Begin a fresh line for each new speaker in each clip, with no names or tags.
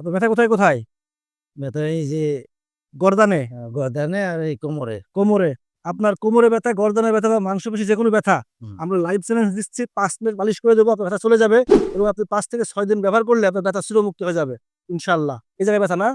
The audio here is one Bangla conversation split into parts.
আপনার ব্যথা কোথায় কোথায়?
ব্যথা এই যে
গর্দানে?
গর্দানে আর এই কোমরে।
কোমরে? আপনার কোমরে ব্যথা, গর্দানের ব্যথা বা মাংসপেশি যেকোনো ব্যথা,
হুম।
আমরা লাইফ চ্যালেঞ্জ দিচ্ছি, ৫ মিনিট মালিশ করে দেবো, আপনার ব্যথা চলে যাবে এবং আপনি ৫ থেকে ৬ দিন ব্যবহার করলে আপনার ব্যথা চিরমুক্ত হয়ে যাবে ইনশাআল্লাহ। এই জায়গায় ব্যথা না?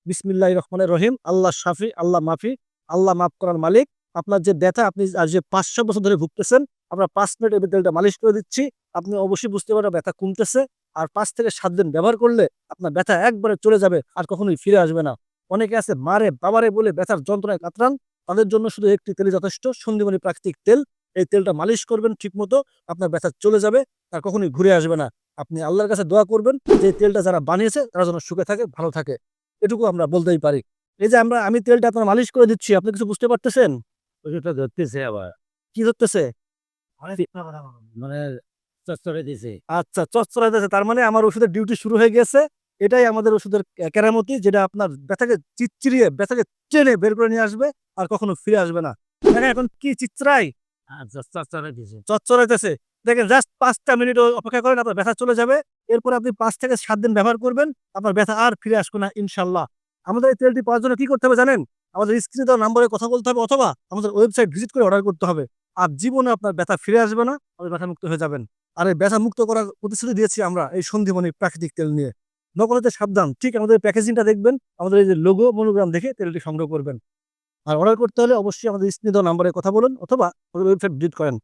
বিসমিল্লাহির রহমানির রহিম। আল্লাহ শাফি, আল্লাহ মাফি, আল্লাহ মাফ করার মালিক। আপনার যে ব্যথা আপনি আজ যে ৫-৬ বছর ধরে ভুগতেছেন, আমরা ৫ মিনিট এই তেলটা মালিশ করে দিচ্ছি। আপনি অবশ্যই বুঝতে পারবেন ব্যথা কমতেছে। আর ৫ থেকে ৭ দিন ব্যবহার করলে আপনার ব্যথা একবারে চলে যাবে, আর কখনোই ফিরে আসবে না। অনেকে আছে মারে বাবারে বলে ব্যথার যন্ত্রণায় কাতরান, তাদের জন্য শুধু একটি তেলই যথেষ্ট, সঞ্জীবনী প্রাকৃতিক তেল। এই তেলটা মালিশ করবেন ঠিকমতো, আপনার ব্যথা চলে যাবে, আর কখনোই ঘুরে আসবে না। আপনি আল্লাহর কাছে দোয়া করবেন যে এই তেলটা যারা বানিয়েছে তারা যেন সুখে থাকে, ভালো থাকে। এটুকু আমরা বলতেই পারি। এই যে আমি তেলটা আপনার মালিশ করে দিচ্ছি, আপনি কিছু বুঝতে পারতেছেন?
ওষুধটা ধরতেছে আবার।
কি ধরতেছে?
মানে চচ্চড়ে দিছে।
আচ্ছা, চচ্চড়াইতেছে। তার মানে আমার ওষুধের ডিউটি শুরু হয়ে গেছে। এটাই আমাদের ওষুধের কেরামতি, যেটা আপনার ব্যথাকে চিরচিরিয়ে, ব্যথাকে টেনে বের করে নিয়ে আসবে, আর কখনো ফিরে আসবে না। দেখেন এখন কি চিচ্চড়ায়,
চচ্চড়ে দিছে।
চচ্চড়াইতেছে। দেখেন জাস্ট ৫ টা মিনিট অপেক্ষা করেন, আপনার ব্যথা চলে যাবে। এরপর আপনি ৫ থেকে ৭ দিন ব্যবহার করবেন, আপনার ব্যথা আর ফিরে আসবে না ইনশাআল্লাহ। আমাদের এই তেলটি পাওয়ার জন্য কি করতে হবে জানেন? আমাদের স্ক্রিনে দেওয়া নম্বরে কথা বলতে হবে, অথবা আমাদের ওয়েবসাইট ভিজিট করে অর্ডার করতে হবে। আর জীবনে আপনার ব্যথা ফিরে আসবে না, আপনি ব্যথা মুক্ত হয়ে যাবেন। আর এই ব্যথা মুক্ত করার প্রতিশ্রুতি দিয়েছি আমরা এই সঞ্জীবনী প্রাকৃতিক তেল নিয়ে। নকল হতে সাবধান। ঠিক আমাদের প্যাকেজিংটা দেখবেন, আমাদের এই যে লোগো মনোগ্রাম দেখে তেলটি সংগ্রহ করবেন। আর অর্ডার করতে হলে অবশ্যই আমাদের স্ক্রিনে দেওয়া নম্বরে কথা বলুন, অথবা ওয়েবসাইট ভিজিট করেন।